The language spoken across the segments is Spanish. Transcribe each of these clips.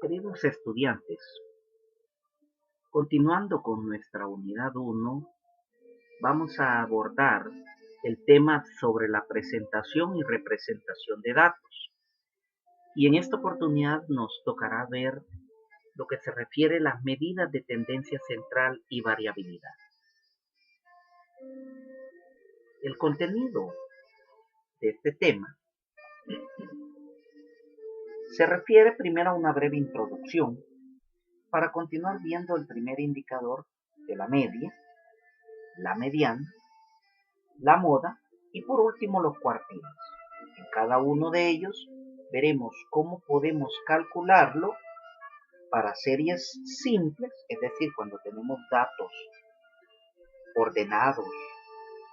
Queridos estudiantes, continuando con nuestra unidad 1, vamos a abordar el tema sobre la presentación y representación de datos. Y en esta oportunidad nos tocará ver lo que se refiere a las medidas de tendencia central y variabilidad. El contenido de este tema se refiere primero a una breve introducción para continuar viendo el primer indicador de la media, la mediana, la moda y por último los cuartiles. En cada uno de ellos veremos cómo podemos calcularlo para series simples, es decir, cuando tenemos datos ordenados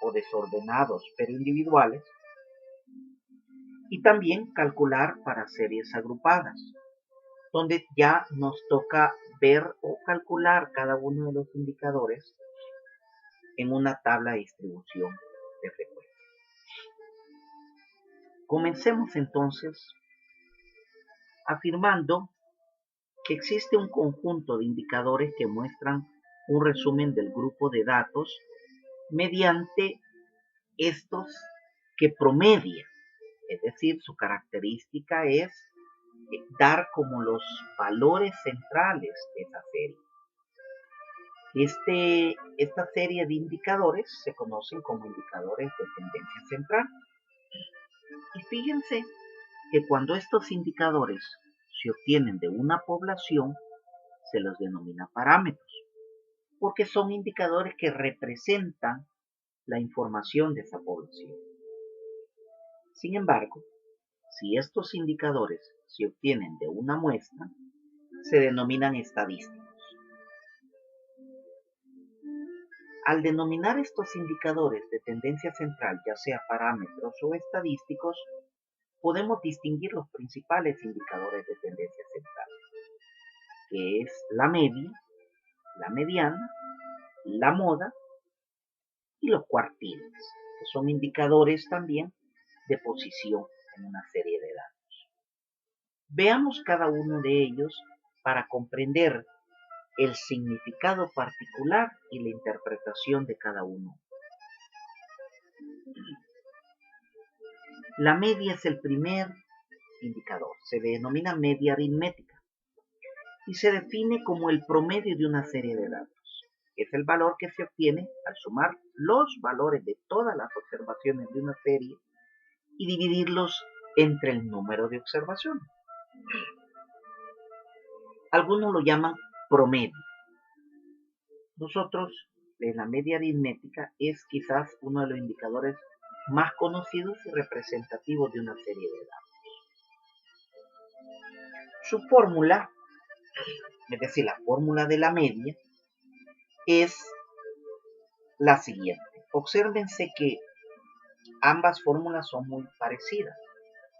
o desordenados pero individuales, y también calcular para series agrupadas, donde ya nos toca ver o calcular cada uno de los indicadores en una tabla de distribución de frecuencia. Comencemos entonces afirmando que existe un conjunto de indicadores que muestran un resumen del grupo de datos mediante estos que promedia, es decir, su característica es dar como los valores centrales de esa serie. Esta serie de indicadores se conocen como indicadores de tendencia central. Y fíjense que cuando estos indicadores se obtienen de una población, se los denomina parámetros, porque son indicadores que representan la información de esa población. Sin embargo, si estos indicadores se obtienen de una muestra, se denominan estadísticos. Al denominar estos indicadores de tendencia central, ya sea parámetros o estadísticos, podemos distinguir los principales indicadores de tendencia central, que es la media, la mediana, la moda y los cuartiles, que son indicadores también de posición en una serie de datos. Veamos cada uno de ellos para comprender el significado particular y la interpretación de cada uno. La media es el primer indicador, se denomina media aritmética y se define como el promedio de una serie de datos. Es el valor que se obtiene al sumar los valores de todas las observaciones de una serie y dividirlos entre el número de observaciones. Algunos lo llaman promedio. Nosotros, la media aritmética es quizás uno de los indicadores más conocidos y representativos de una serie de datos. Su fórmula, es decir, la fórmula de la media, es la siguiente. Obsérvense que ambas fórmulas son muy parecidas.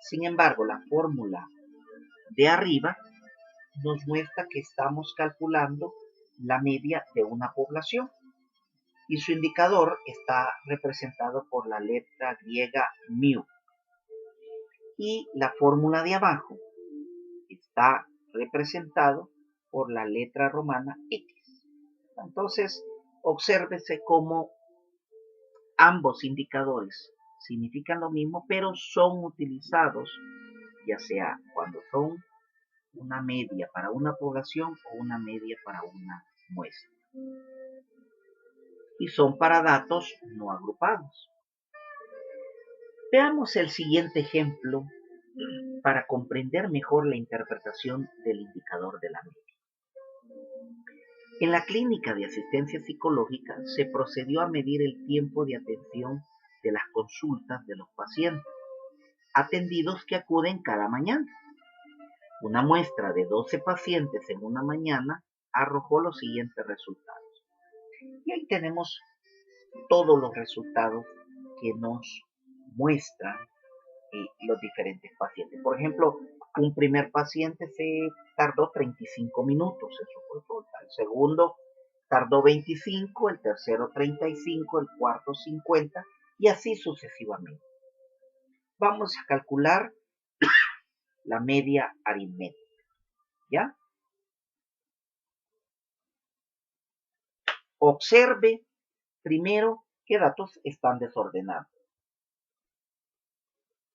Sin embargo, la fórmula de arriba nos muestra que estamos calculando la media de una población y su indicador está representado por la letra griega mu. Y la fórmula de abajo está representado por la letra romana X. Entonces, obsérvese cómo ambos indicadores significan lo mismo, pero son utilizados ya sea cuando son una media para una población o una media para una muestra. Y son para datos no agrupados. Veamos el siguiente ejemplo para comprender mejor la interpretación del indicador de la media. En la clínica de asistencia psicológica se procedió a medir el tiempo de atención de las consultas de los pacientes atendidos que acuden cada mañana. Una muestra de 12 pacientes en una mañana arrojó los siguientes resultados. Y ahí tenemos todos los resultados que nos muestran los diferentes pacientes. Por ejemplo, un primer paciente se tardó 35 minutos en su consulta, el segundo tardó 25, el tercero 35, el cuarto 50 y así sucesivamente. Vamos a calcular la media aritmética. ¿Ya? Observe primero qué datos están desordenados.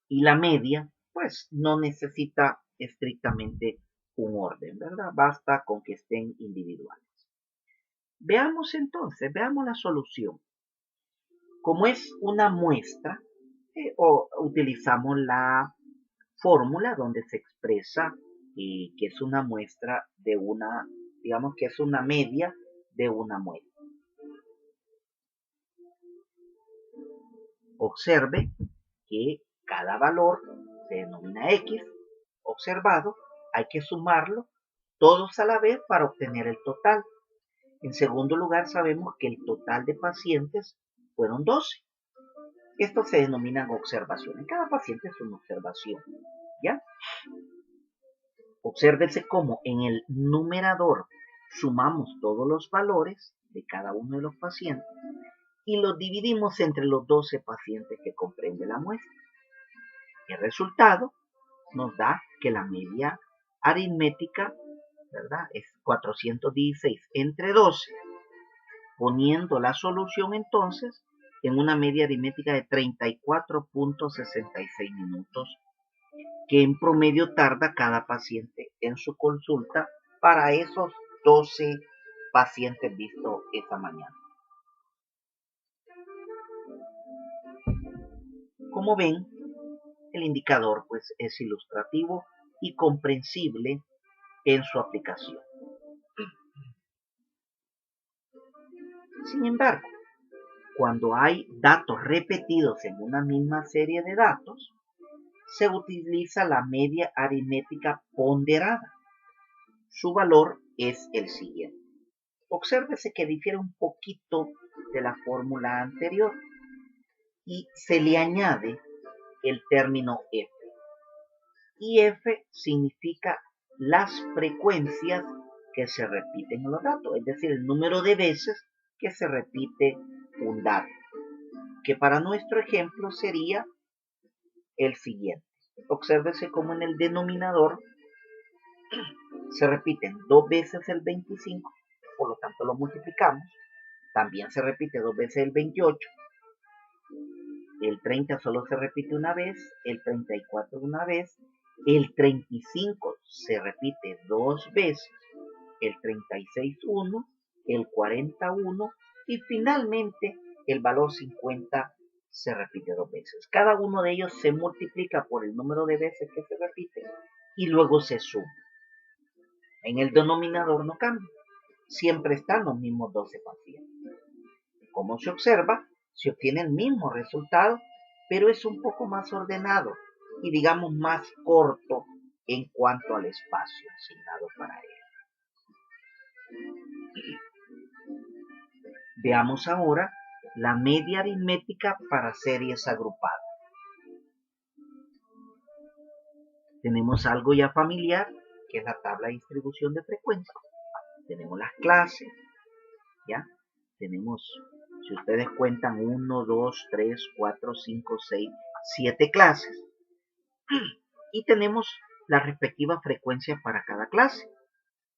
Y la media, pues no necesita estrictamente un orden, ¿verdad? Basta con que estén individuales. Veamos entonces, veamos la solución. Como es una muestra, utilizamos la fórmula donde se expresa que es una muestra de una, digamos que es una media de una muestra. Observe que cada valor se denomina X observado, hay que sumarlo todos a la vez para obtener el total. En segundo lugar, sabemos que el total de pacientes fueron 12. Estos se denominan observaciones. Cada paciente es una observación, ¿ya? Obsérvese cómo en el numerador sumamos todos los valores de cada uno de los pacientes y los dividimos entre los 12 pacientes que comprende la muestra. El resultado nos da que la media aritmética, ¿verdad?, es 416 entre 12, poniendo la solución entonces en una media aritmética de 34.66 minutos, que en promedio tarda cada paciente en su consulta para esos 12 pacientes vistos esta mañana. Como ven, el indicador pues es ilustrativo y comprensible en su aplicación. Sin embargo, cuando hay datos repetidos en una misma serie de datos, se utiliza la media aritmética ponderada. Su valor es el siguiente. Obsérvese que difiere un poquito de la fórmula anterior y se le añade el término F. Y F significa las frecuencias que se repiten en los datos, es decir, el número de veces que se repite un dato, que para nuestro ejemplo sería el siguiente. Obsérvese cómo en el denominador se repiten 2 veces el 25, por lo tanto lo multiplicamos. También se repite 2 veces el 28. El 30 solo se repite una vez, el 34 una vez, el 35 se repite 2 veces, el 36 1, el 41 y finalmente el valor 50 se repite 2 veces. Cada uno de ellos se multiplica por el número de veces que se repite y luego se suma. En el denominador no cambia, siempre están los mismos 12 pacientes. Como se observa, se obtiene el mismo resultado, pero es un poco más ordenado y digamos más corto en cuanto al espacio asignado para él. Veamos ahora la media aritmética para series agrupadas. Tenemos algo ya familiar, que es la tabla de distribución de frecuencia. Tenemos las clases, ¿ya? Tenemos, si ustedes cuentan, 1, 2, 3, 4, 5, 6, 7 clases. Y tenemos la respectiva frecuencia para cada clase,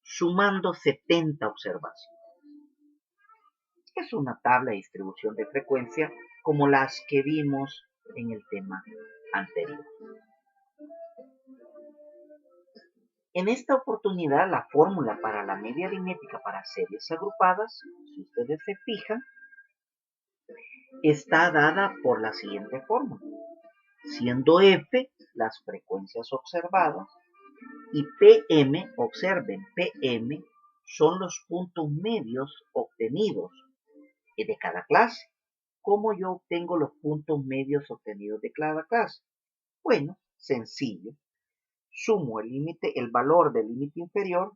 sumando 70 observaciones. Es una tabla de distribución de frecuencia como las que vimos en el tema anterior. En esta oportunidad, la fórmula para la media aritmética para series agrupadas, si ustedes se fijan, está dada por la siguiente fórmula, siendo F las frecuencias observadas y PM, observen, PM son los puntos medios obtenidos de cada clase. ¿Cómo yo obtengo los puntos medios obtenidos de cada clase? Bueno, sencillo. Sumo el valor del límite inferior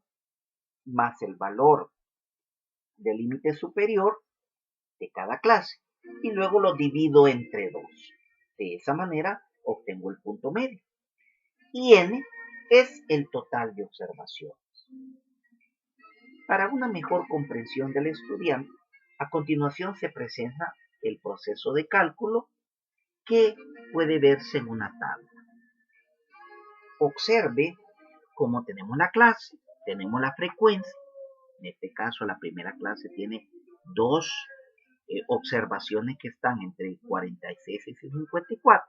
más el valor del límite superior de cada clase y luego lo divido entre 2. De esa manera obtengo el punto medio. Y N es el total de observaciones. Para una mejor comprensión del estudiante, a continuación se presenta el proceso de cálculo que puede verse en una tabla. Observe cómo tenemos la clase, tenemos la frecuencia. En este caso, la primera clase tiene dos observaciones que están entre 46 y 54.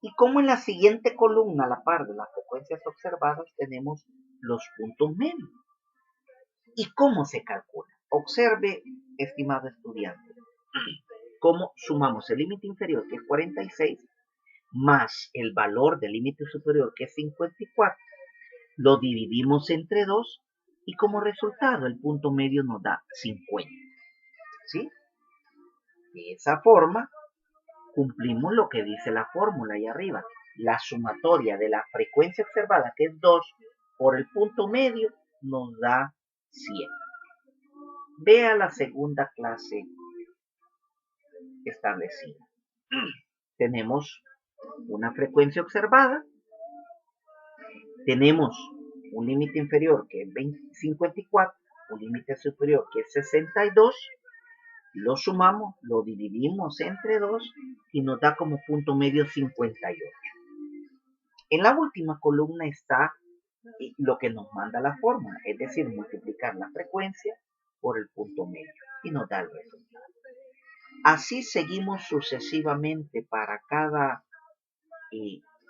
Y como en la siguiente columna, a la par de las frecuencias observadas, tenemos los puntos medios. ¿Y cómo se calcula? Observe, estimado estudiante, cómo sumamos el límite inferior, que es 46, más el valor del límite superior, que es 54. Lo dividimos entre 2 y como resultado el punto medio nos da 50. ¿Sí? De esa forma cumplimos lo que dice la fórmula ahí arriba. La sumatoria de la frecuencia observada, que es 2, por el punto medio, nos da 100. Vea la segunda clase establecida. Tenemos una frecuencia observada, tenemos un límite inferior que es 54, un límite superior que es 62, lo sumamos, lo dividimos entre 2 y nos da como punto medio 58. En la última columna está lo que nos manda la fórmula, es decir, multiplicar la frecuencia por el punto medio y nos da el resultado. Así seguimos sucesivamente para cada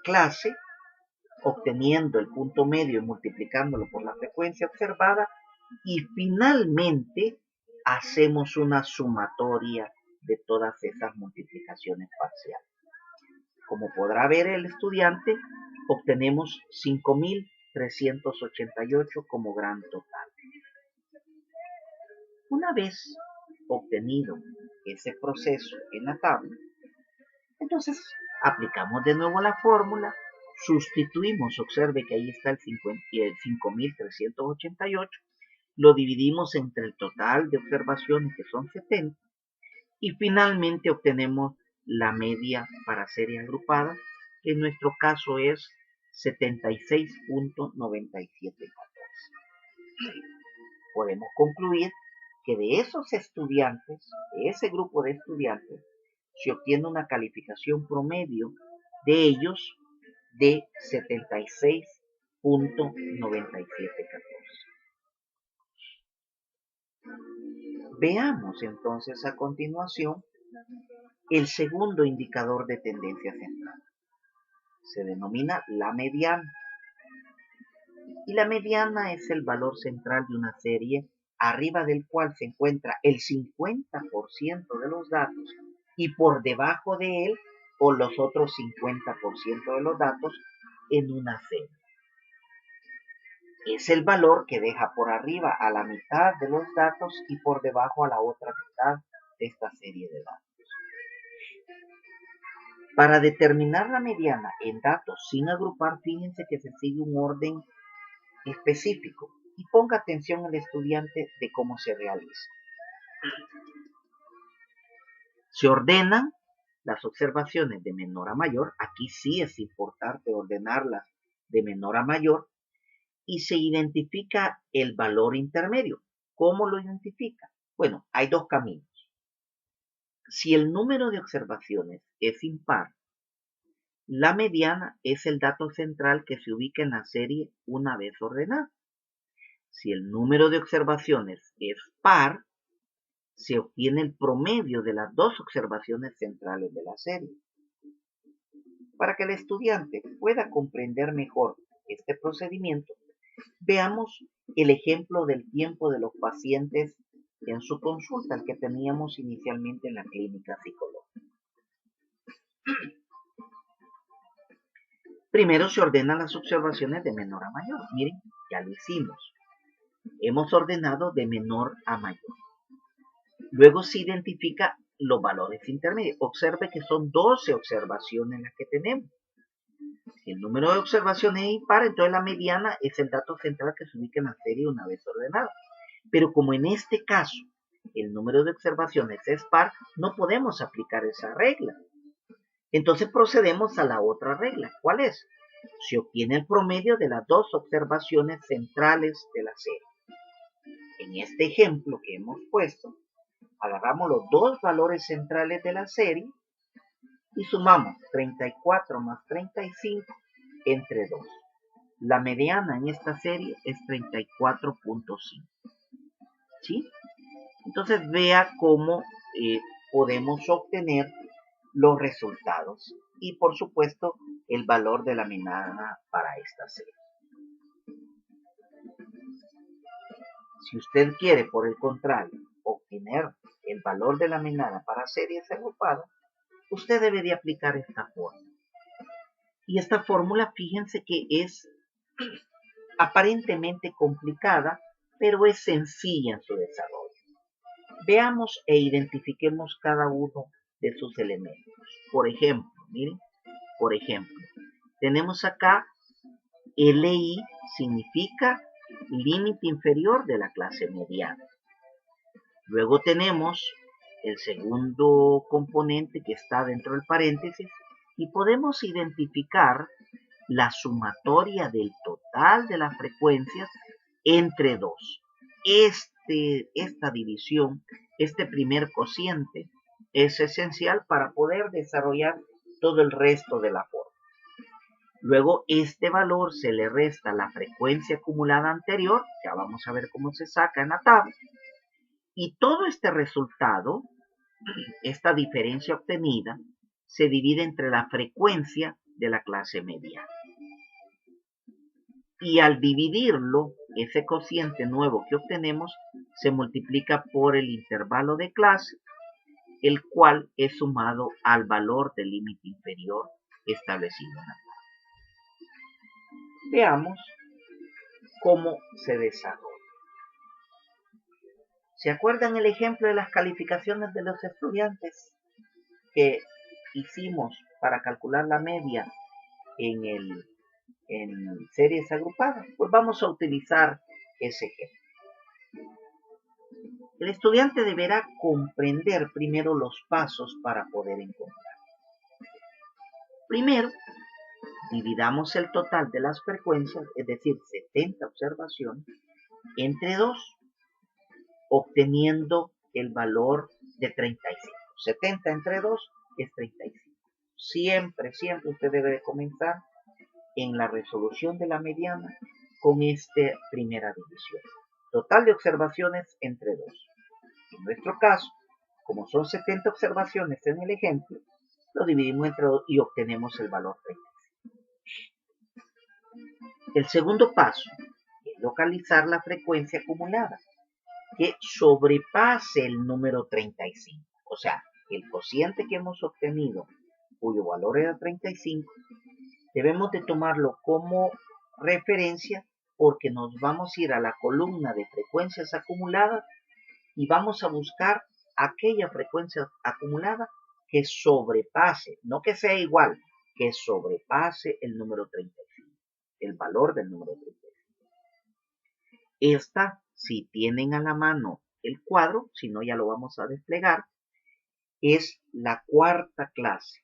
clase, obteniendo el punto medio y multiplicándolo por la frecuencia observada, y finalmente hacemos una sumatoria de todas esas multiplicaciones parciales. Como podrá ver el estudiante, obtenemos 5.388 como gran total. Una vez obtenido ese proceso en la tabla, entonces aplicamos de nuevo la fórmula, sustituimos, observe que ahí está el 5.388, lo dividimos entre el total de observaciones, que son 70, y finalmente obtenemos la media para serie agrupada, que en nuestro caso es 76.9714. Podemos concluir que de esos estudiantes, de ese grupo de estudiantes, se obtiene una calificación promedio de ellos de 76.9714. Veamos entonces a continuación el segundo indicador de tendencia central. Se denomina la mediana. Y la mediana es el valor central de una serie arriba del cual se encuentra el 50% de los datos y por debajo de él o los otros 50% de los datos en una serie. Es el valor que deja por arriba a la mitad de los datos y por debajo a la otra mitad de esta serie de datos. Para determinar la mediana en datos sin agrupar, fíjense que se sigue un orden específico y ponga atención al estudiante de cómo se realiza. Se ordenan las observaciones de menor a mayor, aquí sí es importante ordenarlas de menor a mayor, y se identifica el valor intermedio. ¿Cómo lo identifica? Bueno, hay dos caminos. Si el número de observaciones es impar, la mediana es el dato central que se ubica en la serie una vez ordenada. Si el número de observaciones es par, se obtiene el promedio de las dos observaciones centrales de la serie. Para que el estudiante pueda comprender mejor este procedimiento, veamos el ejemplo del tiempo de los pacientes en su consulta, el que teníamos inicialmente en la clínica psicológica. Primero se ordenan las observaciones de menor a mayor. Miren, ya lo hicimos. Hemos ordenado de menor a mayor. Luego se identifica los valores intermedios. Observe que son 12 observaciones las que tenemos. Si el número de observaciones es impar, entonces la mediana es el dato central que se ubica en la serie una vez ordenada. Pero como en este caso el número de observaciones es par, no podemos aplicar esa regla. Entonces procedemos a la otra regla. ¿Cuál es? Se obtiene el promedio de las dos observaciones centrales de la serie. En este ejemplo que hemos puesto, agarramos los dos valores centrales de la serie y sumamos 34 más 35 entre 2. La mediana en esta serie es 34.5. ¿Sí? Entonces vea cómo podemos obtener los resultados y por supuesto el valor de la mediana para esta serie. Si usted quiere, por el contrario, obtener el valor de la mediana para series agrupadas, usted debe de aplicar esta fórmula. Y esta fórmula, fíjense que es aparentemente complicada, pero es sencilla en su desarrollo. Veamos e identifiquemos cada uno de sus elementos. Por ejemplo, miren, por ejemplo, tenemos acá LI significa límite inferior de la clase mediana. Luego tenemos el segundo componente que está dentro del paréntesis y podemos identificar la sumatoria del total de las frecuencias entre 2. Esta división, este primer cociente, es esencial para poder desarrollar todo el resto de la forma. Luego, este valor se le resta la frecuencia acumulada anterior, ya vamos a ver cómo se saca en la tabla, y todo este resultado, esta diferencia obtenida, se divide entre la frecuencia de la clase mediana. Y al dividirlo, ese cociente nuevo que obtenemos se multiplica por el intervalo de clase, el cual es sumado al valor del límite inferior establecido en la tabla. Veamos cómo se desarrolla. ¿Se acuerdan el ejemplo de las calificaciones de los estudiantes que hicimos para calcular la media en series agrupadas? Pues vamos a utilizar ese ejemplo. El estudiante deberá comprender primero los pasos para poder encontrar. Primero, dividamos el total de las frecuencias, es decir, 70 observaciones, entre 2, obteniendo el valor de 35. 70 entre 2 es 35. Siempre usted debe de comenzar en la resolución de la mediana con esta primera división. Total de observaciones entre 2. En nuestro caso, como son 70 observaciones en el ejemplo, lo dividimos entre 2 y obtenemos el valor 35. El segundo paso es localizar la frecuencia acumulada que sobrepase el número 35. O sea, el cociente que hemos obtenido, cuyo valor era 35, debemos de tomarlo como referencia porque nos vamos a ir a la columna de frecuencias acumuladas y vamos a buscar aquella frecuencia acumulada que sobrepase, no que sea igual, que sobrepase el número 35, el valor del número 35. Esta, si tienen a la mano el cuadro, si no ya lo vamos a desplegar, es la cuarta clase,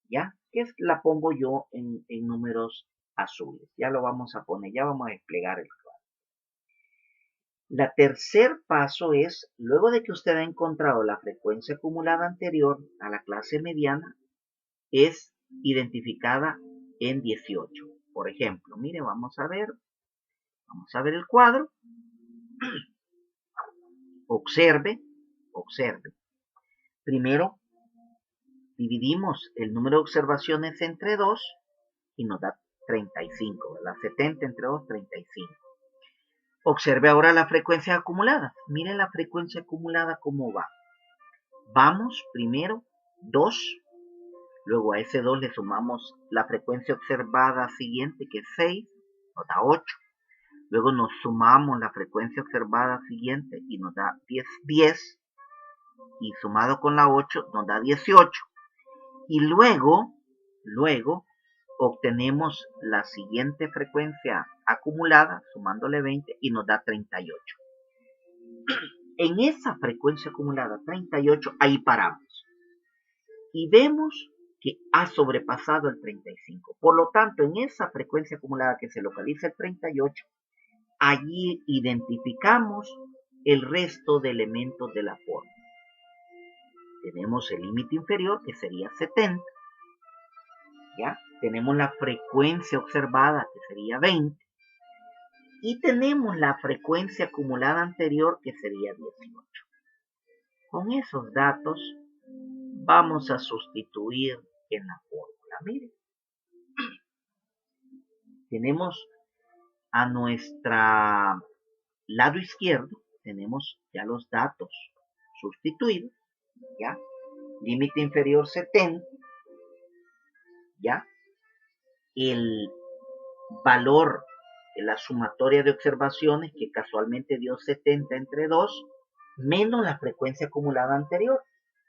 ¿ya? Que la pongo yo en números azules. Ya lo vamos a poner, ya vamos a desplegar el cuadro. La tercer paso es, luego de que usted ha encontrado la frecuencia acumulada anterior a la clase mediana, es identificada en 18. Por ejemplo, mire, vamos a ver el cuadro. Observe. Primero, dividimos el número de observaciones entre 2 y nos da 35, ¿verdad? 70 entre 2, 35. Observe ahora la frecuencia acumulada. Miren la frecuencia acumulada cómo va. Vamos primero 2, luego a ese 2 le sumamos la frecuencia observada siguiente que es 6, nos da 8. Luego nos sumamos la frecuencia observada siguiente y nos da 10, y sumado con la 8 nos da 18. Y luego obtenemos la siguiente frecuencia acumulada, sumándole 20, y nos da 38. En esa frecuencia acumulada 38, ahí paramos. Y vemos que ha sobrepasado el 35. Por lo tanto, en esa frecuencia acumulada que se localiza el 38, allí identificamos el resto de elementos de la forma. Tenemos el límite inferior, que sería 70. ¿Ya? Tenemos la frecuencia observada, que sería 20. Y tenemos la frecuencia acumulada anterior, que sería 18. Con esos datos vamos a sustituir en la fórmula. Miren, tenemos a nuestro lado izquierdo, tenemos ya los datos sustituidos, ¿ya? Límite inferior 70, ¿ya? El valor de la sumatoria de observaciones, que casualmente dio 70 entre 2, menos la frecuencia acumulada anterior.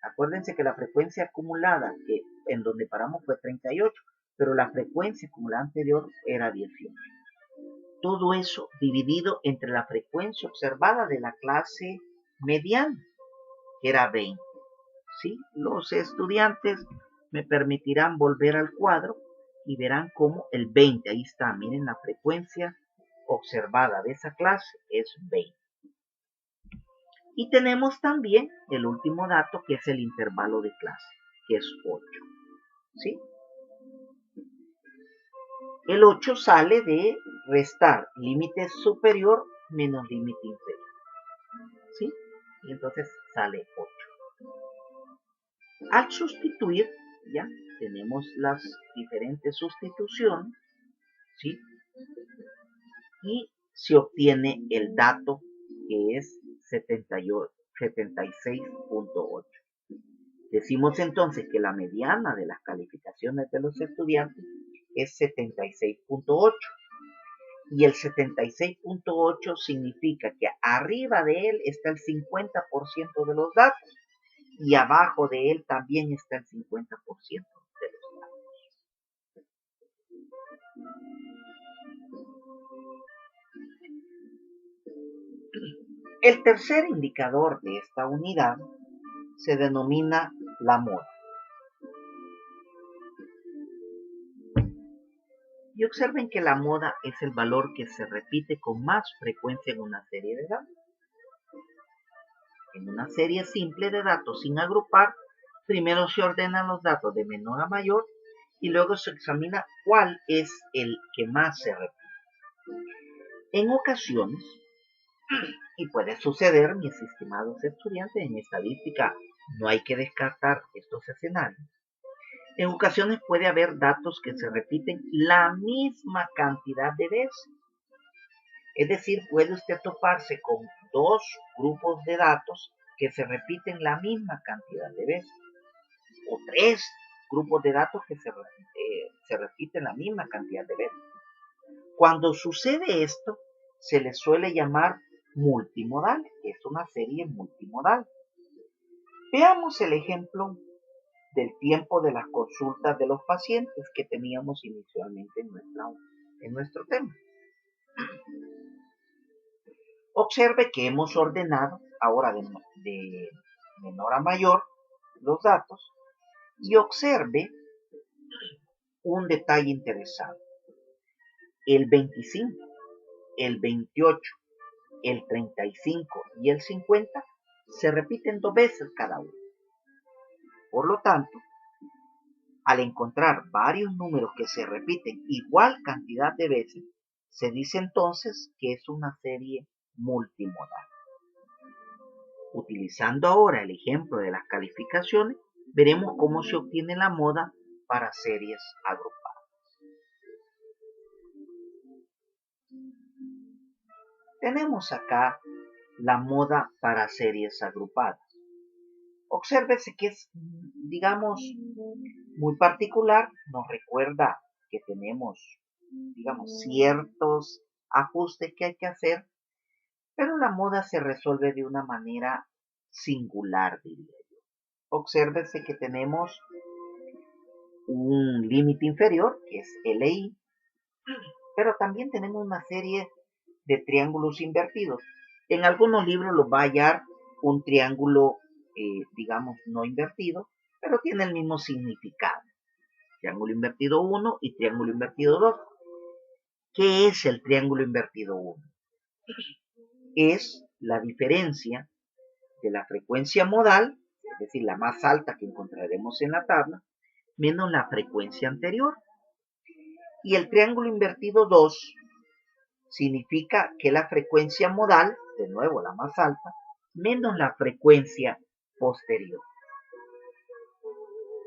Acuérdense que la frecuencia acumulada en donde paramos fue 38, pero la frecuencia acumulada anterior era 18. Todo eso dividido entre la frecuencia observada de la clase mediana, que era 20. ¿Sí? Los estudiantes me permitirán volver al cuadro y verán cómo el 20, ahí está, miren, la frecuencia observada de esa clase es 20. Y tenemos también el último dato, que es el intervalo de clase, que es 8. ¿Sí? El 8 sale de restar límite superior menos límite inferior. ¿Sí? Y entonces sale 8. Al sustituir, ya tenemos las diferentes sustituciones, ¿sí? Y se obtiene el dato, que es 76.8. Decimos entonces que la mediana de las calificaciones de los estudiantes es 76.8. Y el 76.8 significa que arriba de él está el 50% de los datos y abajo de él también está el 50% de los datos. El tercer indicador de esta unidad se denomina la moda. Y observen que la moda es el valor que se repite con más frecuencia en una serie de datos. En una serie simple de datos sin agrupar, primero se ordenan los datos de menor a mayor y luego se examina cuál es el que más se repite. En ocasiones, y puede suceder, mis estimados estudiantes, en estadística no hay que descartar estos escenarios. En ocasiones puede haber datos que se repiten la misma cantidad de veces. Es decir, puede usted toparse con dos grupos de datos que se repiten la misma cantidad de veces. O tres grupos de datos que se repiten la misma cantidad de veces. Cuando sucede esto, se le suele llamar multimodal. Es una serie multimodal. Veamos el ejemplo del tiempo de las consultas de los pacientes que teníamos inicialmente en nuestro tema. Observe que hemos ordenado ahora de menor a mayor los datos y observe un detalle interesante. El 25, el 28, el 35 y el 50 se repiten 2 veces cada uno. Por lo tanto, al encontrar varios números que se repiten igual cantidad de veces, se dice entonces que es una serie multimodal. Utilizando ahora el ejemplo de las calificaciones, veremos cómo se obtiene la moda para series agrupadas. Tenemos acá la moda para series agrupadas. Obsérvese que es, digamos, muy particular, nos recuerda que tenemos, digamos, ciertos ajustes que hay que hacer, pero la moda se resuelve de una manera singular, diría yo. Obsérvese que tenemos un límite inferior, que es LI, pero también tenemos una serie de triángulos invertidos. En algunos libros los va a hallar un triángulo, digamos, no invertido, pero tiene el mismo significado. Triángulo invertido 1 y triángulo invertido 2. ¿Qué es el triángulo invertido 1? Es la diferencia de la frecuencia modal, es decir, la más alta que encontraremos en la tabla, menos la frecuencia anterior. Y el triángulo invertido 2 significa que la frecuencia modal, de nuevo la más alta, menos la frecuencia posterior.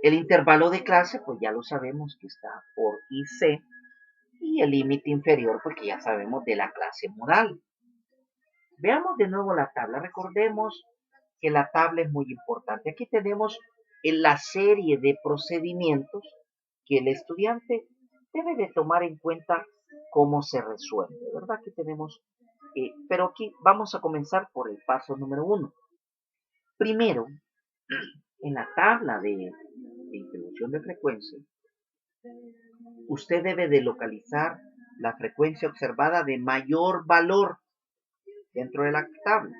El intervalo de clase, pues ya lo sabemos que está por IC, y el límite inferior, porque ya sabemos de la clase modal. Veamos de nuevo la tabla. Recordemos que la tabla es muy importante. Aquí tenemos la serie de procedimientos que el estudiante debe de tomar en cuenta cómo se resuelve, ¿verdad? Aquí tenemos, pero aquí vamos a comenzar por el paso número 1. Primero, en la tabla de distribución de frecuencia, usted debe de localizar la frecuencia observada de mayor valor dentro de la tabla.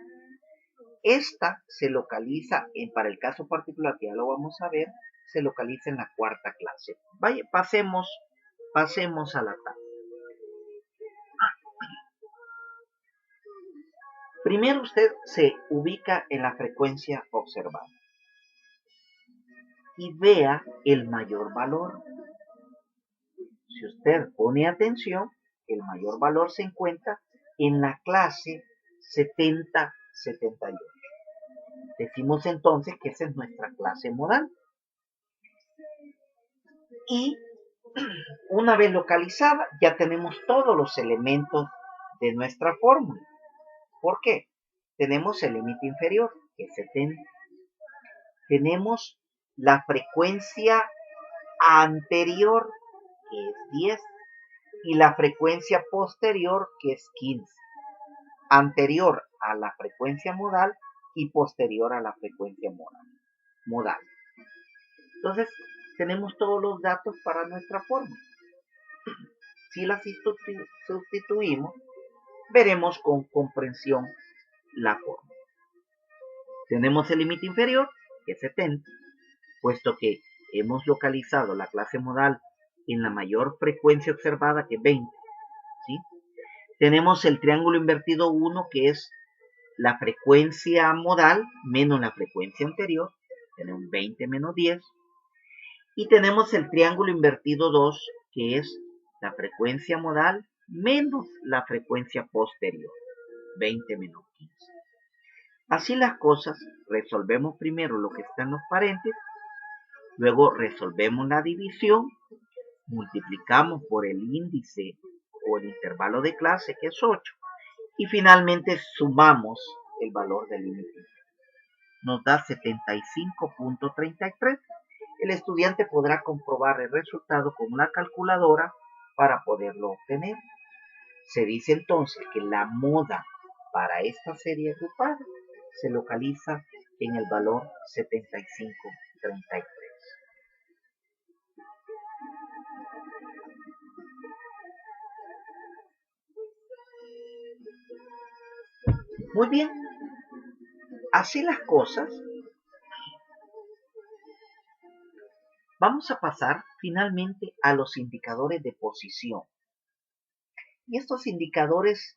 Esta se localiza, para el caso particular que ya lo vamos a ver, se localiza en la cuarta clase. Vaya, pasemos a la tabla. Primero usted se ubica en la frecuencia observada y vea el mayor valor. Si usted pone atención, el mayor valor se encuentra en la clase 70-78. Decimos entonces que esa es nuestra clase modal. Y una vez localizada, ya tenemos todos los elementos de nuestra fórmula. ¿Por qué? Tenemos el límite inferior, que es 70. Tenemos la frecuencia anterior, que es 10. Y la frecuencia posterior, que es 15. Anterior a la frecuencia modal y posterior a la frecuencia modal. Entonces, tenemos todos los datos para nuestra fórmula. Si la sustituimos, veremos con comprensión la fórmula. Tenemos el límite inferior, que es 70, puesto que hemos localizado la clase modal en la mayor frecuencia observada, que es 20. ¿Sí? Tenemos el triángulo invertido 1, que es la frecuencia modal menos la frecuencia anterior. Tenemos 20 menos 10. Y tenemos el triángulo invertido 2, que es la frecuencia modal menos la frecuencia posterior. 20 menos 15. Así las cosas, resolvemos primero lo que está en los paréntesis, luego resolvemos la división, multiplicamos por el índice o el intervalo de clase, que es 8, y finalmente sumamos el valor del límite. Nos da 75.33. El estudiante podrá comprobar el resultado con una calculadora para poderlo obtener. Se dice entonces que la moda para esta serie agrupada se localiza en el valor 75.33. Muy bien, así las cosas. Vamos a pasar finalmente a los indicadores de posición. Y estos indicadores,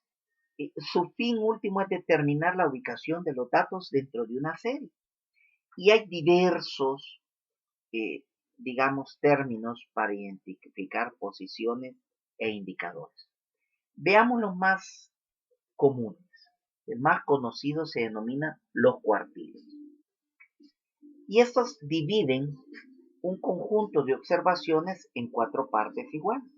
su fin último es determinar la ubicación de los datos dentro de una serie. Y hay diversos, digamos, términos para identificar posiciones e indicadores. Veamos los más comunes. El más conocido se denomina los cuartiles. Y estos dividen un conjunto de observaciones en 4 partes iguales.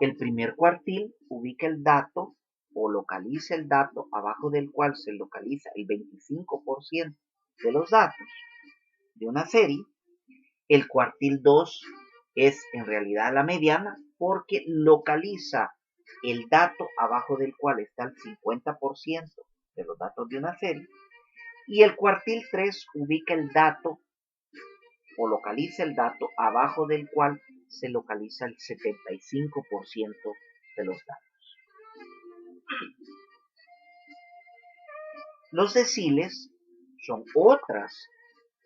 El primer cuartil ubica el dato o localiza el dato abajo del cual se localiza el 25% de los datos de una serie. El cuartil 2 es en realidad la mediana porque localiza el dato abajo del cual está el 50% de los datos de una serie. Y el cuartil 3 ubica el dato o localiza el dato abajo del cual se localiza el 75% de los datos. Los deciles son otras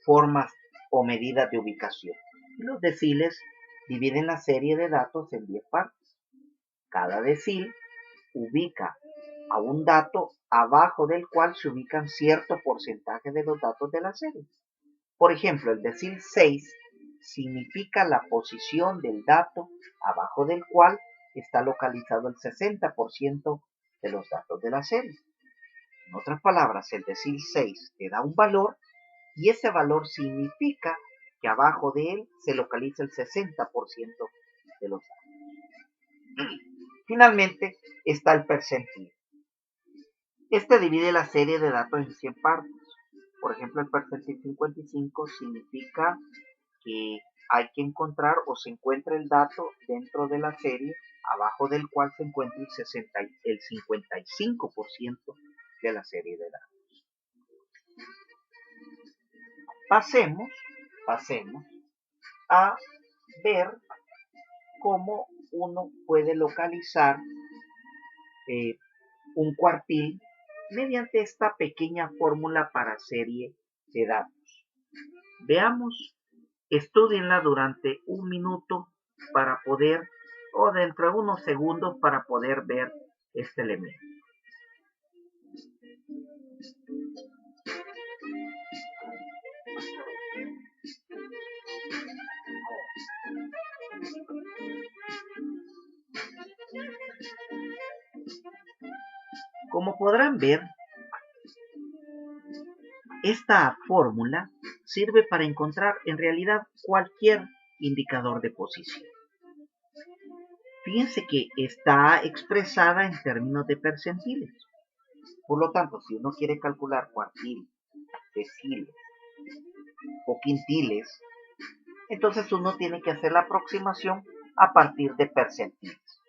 formas o medidas de ubicación. Los deciles dividen la serie de datos en 10 partes. Cada decil ubica a un dato abajo del cual se ubican cierto porcentaje de los datos de la serie. Por ejemplo, el decil 6 significa la posición del dato abajo del cual está localizado el 60% de los datos de la serie. En otras palabras, el decil 6 te da un valor y ese valor significa que abajo de él se localiza el 60% de los datos. Finalmente está el percentil. Este divide la serie de datos en 100 partes. Por ejemplo, el percentil 55 significa que hay que encontrar o se encuentra el dato dentro de la serie abajo del cual se encuentra el 55% de la serie de datos. Pasemos a ver cómo uno puede localizar un cuartil mediante esta pequeña fórmula para serie de datos. Veamos, estudienla durante un minuto para poder, o dentro de unos segundos para poder ver este elemento. Como podrán ver, esta fórmula sirve para encontrar en realidad cualquier indicador de posición. Fíjense que está expresada en términos de percentiles. Por lo tanto, si uno quiere calcular cuartiles, deciles o quintiles, entonces uno tiene que hacer la aproximación a partir de percentiles.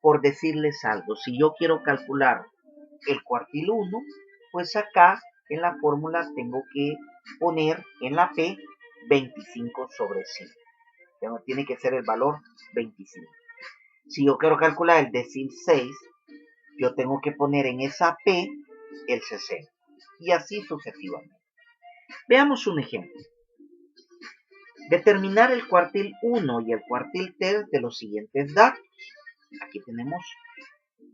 Por decirles algo, si yo quiero calcular el cuartil 1, pues acá en la fórmula tengo que poner en la P 25 sobre 100. Ya tiene que ser el valor 25. Si yo quiero calcular el decil 6, yo tengo que poner en esa P el 60. Y así sucesivamente. Veamos un ejemplo. Determinar el cuartil 1 y el cuartil 3 de los siguientes datos. Aquí tenemos,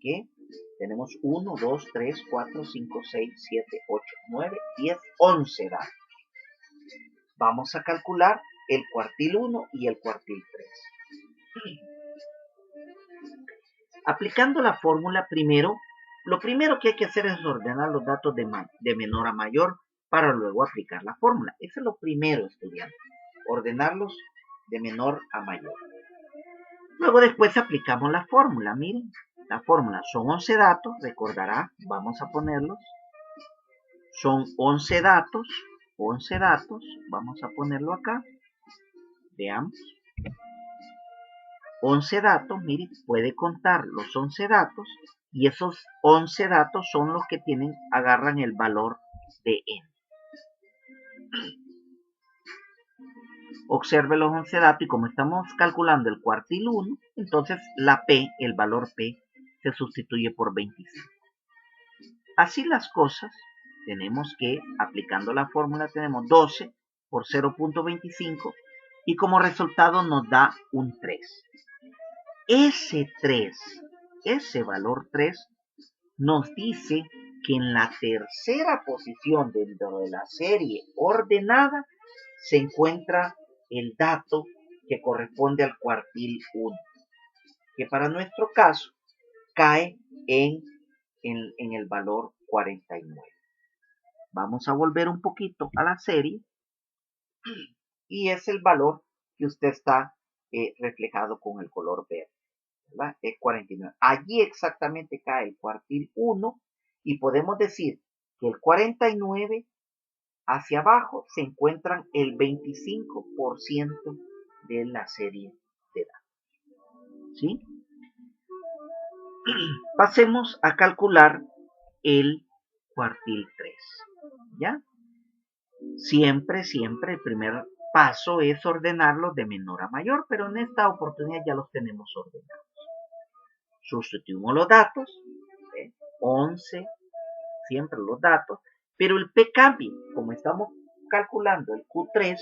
¿qué? Tenemos 1, 2, 3, 4, 5, 6, 7, 8, 9, 10, 11 datos. Vamos a calcular el cuartil 1 y el cuartil 3. Aplicando la fórmula primero, lo primero que hay que hacer es ordenar los datos de menor a mayor para luego aplicar la fórmula. Eso es lo primero, estudiantes. Ordenarlos de menor a mayor. Luego después aplicamos la fórmula. Miren, la fórmula son 11 datos, recordará, vamos a ponerlos. Son 11 datos, vamos a ponerlo acá. Veamos. 11 datos, miren, puede contar los 11 datos y esos 11 datos son los que agarran el valor de n. Observe los 11 datos y como estamos calculando el cuartil 1, entonces la P, el valor P, se sustituye por 25. Así las cosas, tenemos que, aplicando la fórmula, tenemos 12 por 0.25 y como resultado nos da un 3. Ese 3, ese valor 3, nos dice que en la tercera posición dentro de la serie ordenada se encuentra el dato que corresponde al cuartil 1, que para nuestro caso cae en el valor 49. Vamos a volver un poquito a la serie y es el valor que usted está reflejado con el color verde, ¿verdad? Es 49. Allí exactamente cae el cuartil 1 y podemos decir que el 49 hacia abajo se encuentran el 25% de la serie de datos. ¿Sí? Pasemos a calcular el cuartil 3. ¿Ya? Siempre el primer paso es ordenarlos de menor a mayor, pero en esta oportunidad ya los tenemos ordenados. Sustituimos los datos, 11, siempre los datos, pero el P cambia. Como estamos calculando el Q3,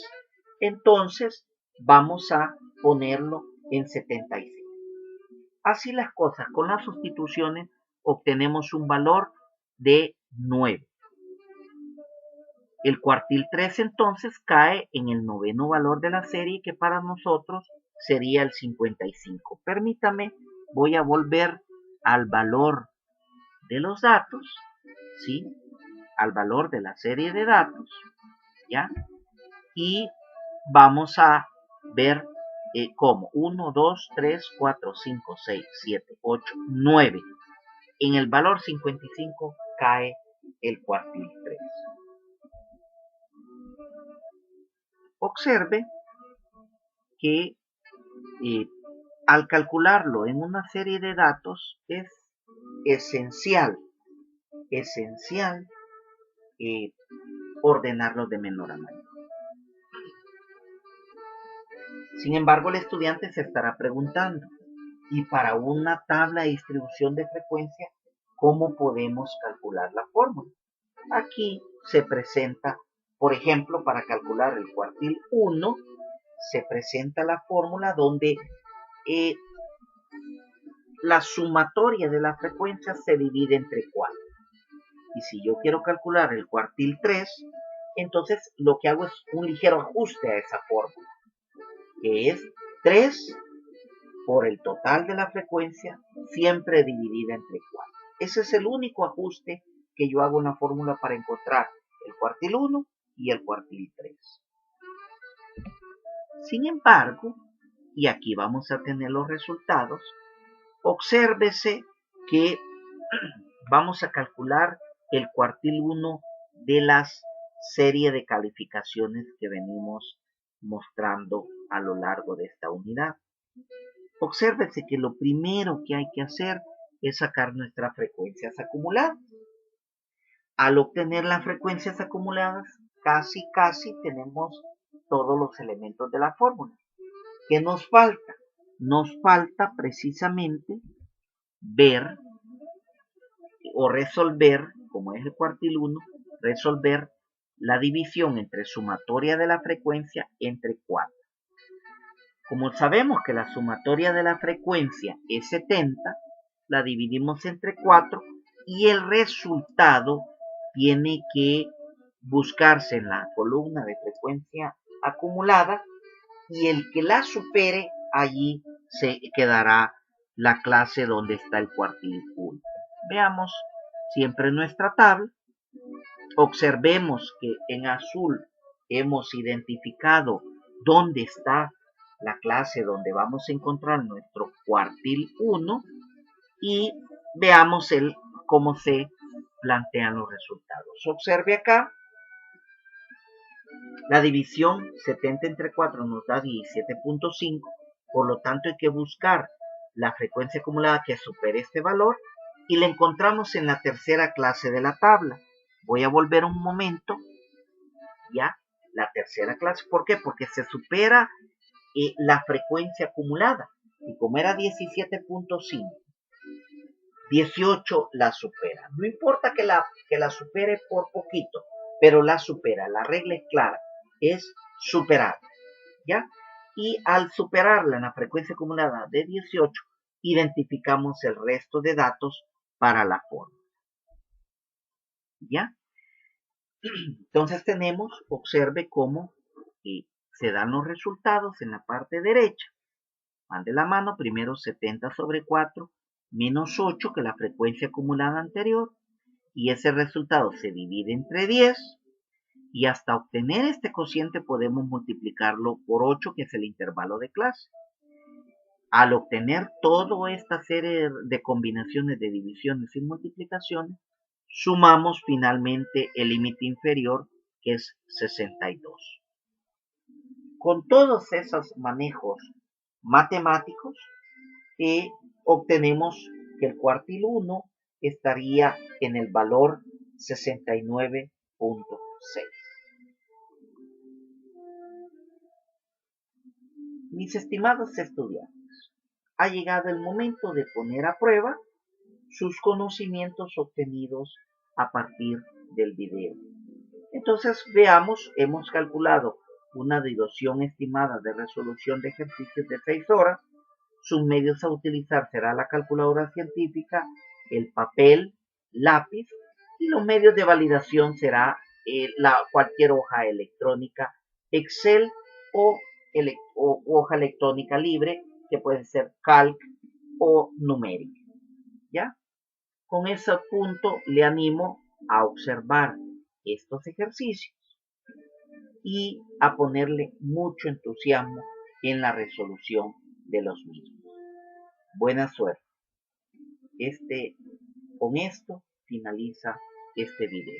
entonces vamos a ponerlo en 75. Así las cosas, con las sustituciones obtenemos un valor de 9. El cuartil 3 entonces cae en el noveno valor de la serie, que para nosotros sería el 55. Permítame voy a volver al valor de los datos, ¿sí? Al valor de la serie de datos, ¿ya? Y vamos a ver cómo 1, 2, 3, 4, 5, 6, 7, 8, 9. En el valor 55 cae el cuartil 3. Observe que al calcularlo en una serie de datos es esencial ordenarlo de menor a mayor. Sin embargo, el estudiante se estará preguntando, y para una tabla de distribución de frecuencia, ¿cómo podemos calcular la fórmula? Aquí se presenta, por ejemplo, para calcular el cuartil 1, se presenta la fórmula donde la sumatoria de la frecuencia se divide entre 4. Y si yo quiero calcular el cuartil 3, entonces lo que hago es un ligero ajuste a esa fórmula, que es 3 por el total de la frecuencia, siempre dividida entre 4. Ese es el único ajuste que yo hago en la fórmula para encontrar el cuartil 1 y el cuartil 3. Sin embargo, y aquí vamos a tener los resultados, obsérvese que vamos a calcular el cuartil 1 de las serie de calificaciones que venimos mostrando a lo largo de esta unidad. Obsérvese que lo primero que hay que hacer es sacar nuestras frecuencias acumuladas. Al obtener las frecuencias acumuladas, casi tenemos todos los elementos de la fórmula. ¿Qué nos falta? Nos falta precisamente ver o resolver, como es el cuartil 1, resolver la división entre sumatoria de la frecuencia entre 4. Como sabemos que la sumatoria de la frecuencia es 70, la dividimos entre 4 y el resultado tiene que buscarse en la columna de frecuencia acumulada y el que la supere, allí se quedará la clase donde está el cuartil 1. Veamos siempre nuestra tabla. Observemos que en azul hemos identificado dónde está la clase donde vamos a encontrar nuestro cuartil 1 y veamos cómo se plantean los resultados. Observe acá, la división 70 entre 4 nos da 17.5, por lo tanto hay que buscar la frecuencia acumulada que supere este valor y la encontramos en la tercera clase de la tabla. Voy a volver un momento, ya, la tercera clase, ¿por qué? Porque se supera la frecuencia acumulada, y como era 17.5, 18 la supera. No importa que la supere por poquito, pero la supera. La regla es clara, es superar, ¿ya? Y al superarla en la frecuencia acumulada de 18, identificamos el resto de datos para la fórmula, ¿ya? Entonces tenemos, observe cómo se dan los resultados en la parte derecha. Van de la mano, primero 70 sobre 4 menos 8, que es la frecuencia acumulada anterior, y ese resultado se divide entre 10, y hasta obtener este cociente podemos multiplicarlo por 8, que es el intervalo de clase. Al obtener toda esta serie de combinaciones de divisiones y multiplicaciones, sumamos finalmente el límite inferior, que es 62. Con todos esos manejos matemáticos, obtenemos que el cuartil 1 estaría en el valor 69.6. Mis estimados estudiantes, ha llegado el momento de poner a prueba sus conocimientos obtenidos a partir del video. Entonces veamos, hemos calculado una duración estimada de resolución de ejercicios de 6 horas. Sus medios a utilizar será la calculadora científica, el papel, lápiz, y los medios de validación será cualquier hoja electrónica, Excel o hoja electrónica libre, que puede ser Calc o numérica. ¿Ya? Con ese punto le animo a observar estos ejercicios y a ponerle mucho entusiasmo en la resolución de los mismos. Buena suerte. Con esto finaliza este video.